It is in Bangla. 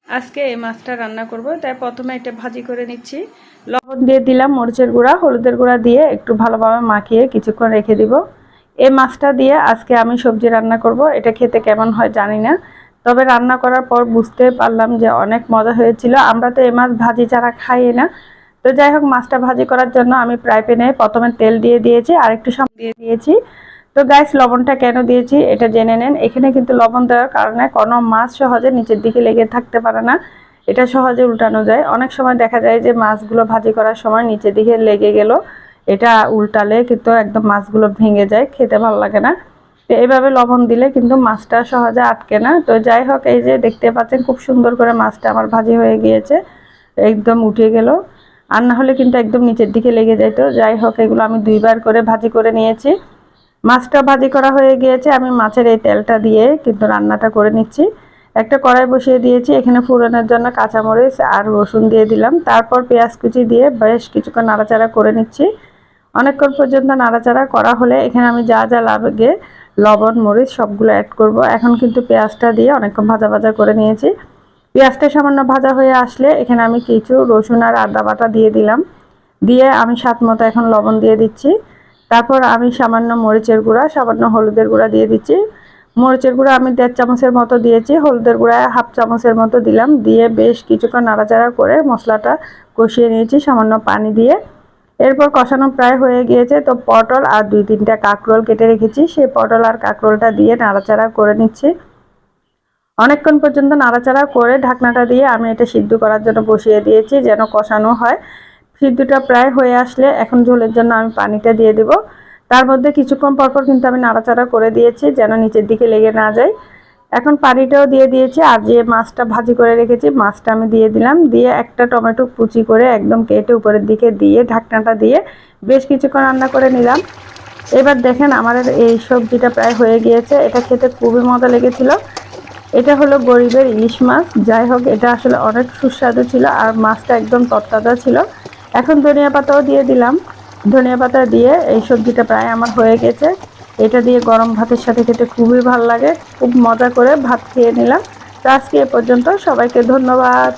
আজকে এই মাছটা রান্না করব, তাই প্রথমে এটা ভাজি করে নিচ্ছি। লবণ দিয়ে দিলাম, মরিচের গুঁড়া, হলুদের গুঁড়া দিয়ে একটু ভালোভাবে মাখিয়ে কিছুক্ষণ রেখে দিব। এই মাছটা দিয়ে আজকে আমি সবজি রান্না করব। এটা খেতে কেমন হয় জানি না, তবে রান্না করার পর বুঝতে পারলাম যে অনেক মজা হয়েছিল। আমরা তো এই মাছ ভাজি ছাড়া খাই না। তো যাই হোক, মাছটা ভাজি করার জন্য আমি ফ্রাই প্যানে প্রথমে তেল দিয়ে দিয়েছি আর একটু সামান্য দিয়ে দিয়েছি। তো গাইস, লবণটা কেন দিয়েছি এটা জেনে নেন। এখানে কিন্তু লবণ দেওয়ার কারণে কোনো মাছ সহজে নিচের দিকে লেগে থাকতে পারে না, এটা সহজে উল্টানো যায়। অনেক সময় দেখা যায় যে মাছগুলো ভাজি করার সময় নিচের দিকে লেগে গেল, এটা উল্টালে কিন্তু একদম মাছগুলো ভেঙে যায়, খেতে ভালো লাগে না। তো এইভাবে লবণ দিলে কিন্তু মাছটা সহজে আটকে না। তো যাই হোক, এই যে দেখতে পাচ্ছেন খুব সুন্দর করে মাছটা আমার ভাজি হয়ে গিয়েছে, একদম উঠে গেল। আর না হলে কিন্তু একদম নিচের দিকে লেগে যেত। যাই হোক, এগুলো আমি দুইবার করে ভাজি করে নিয়েছি। মাছটা ভাজি করা হয়ে গিয়েছে। আমি মাছের এই তেলটা দিয়ে কিন্তু রান্নাটা করে নিচ্ছি। একটা কড়াই বসিয়ে দিয়েছি, এখানে ফোড়নের জন্য কাঁচামরিচ আর রসুন দিয়ে দিলাম। তারপর পেঁয়াজ কুচি দিয়ে বেশ কিছুক্ষণ নাড়াচাড়া করে নিচ্ছি। অনেকক্ষণ পর্যন্ত নাড়াচাড়া করা হলে এখানে আমি যা যা লাগে লবণ মরিচ সবগুলো অ্যাড করব। এখন কিন্তু পেঁয়াজটা দিয়ে অনেকক্ষণ ভাজা ভাজা করে নিয়েছি। পেঁয়াজটা সামান্য ভাজা হয়ে আসলে এখানে আমি কিছু রসুন আর আদা বাটা দিয়ে দিলাম। দিয়ে আমি স্বাদ মতো এখন লবণ দিয়ে দিচ্ছি। তারপর আমি সামান্য মরিচের গুঁড়া, সামান্য হলুদের গুঁড়া দিয়ে দিচ্ছি। মরিচের গুঁড়া আমি 1.5 চামচের মতো দিয়েছি, হলুদের গুঁড়া 1/2 চামচের মতো দিলাম। দিয়ে বেশ কিছুক্ষণ নাড়াচাড়া করে মশলাটা কষিয়ে নিয়েছি সামান্য পানি দিয়ে। এরপর কষানো প্রায় হয়ে গিয়েছে। তো পটল আর 2-3টা কাঁকরোল কেটে রেখেছি, সেই পটল আর কাঁকরোলটা দিয়ে নাড়াচাড়া করে নিচ্ছি। অনেকক্ষণ পর্যন্ত নাড়াচাড়া করে ঢাকনাটা দিয়ে আমি এটা সিদ্ধ করার জন্য বসিয়ে দিয়েছি, যেন কষানো হয়। সিদ্ধটা প্রায় হয়ে আসলে এখন ঝোলের জন্য আমি পানিটা দিয়ে দেব। তার মধ্যে কিছুক্ষণ পরপর কিন্তু আমি নাড়াচাড়া করে দিয়েছি, যেন নিচের দিকে লেগে না যায়। এখন পানিটাও দিয়ে দিয়েছি, আর যে মাছটা ভাজি করে রেখেছি মাছটা আমি দিয়ে দিলাম। দিয়ে একটা টমেটো কুচি করে একদম কেটে উপরের দিকে দিয়ে ঢাকনাটা দিয়ে বেশ কিছুক্ষণ রান্না করে নিলাম। এবার দেখেন আমাদের এই সবজিটা প্রায় হয়ে গিয়েছে। এটা খেতে খুবই মজা লেগেছিল। এটা হলো গরিবের ইলিশ মাছ। যাই হোক, এটা আসলে অনেক সুস্বাদু ছিল আর মাছটা একদম তরতাজা ছিল। এখন ধনিয়া পাতাও দিয়ে দিলাম। ধনিয়া পাতা দিয়ে এই সবজিটা প্রায় আমার হয়ে গেছে। এটা দিয়ে গরম ভাতের সাথে খেতে খুবই ভালো লাগে। খুব মজা করে ভাত খেয়ে নিলাম। তো আজকে এ পর্যন্ত, সবাইকে ধন্যবাদ।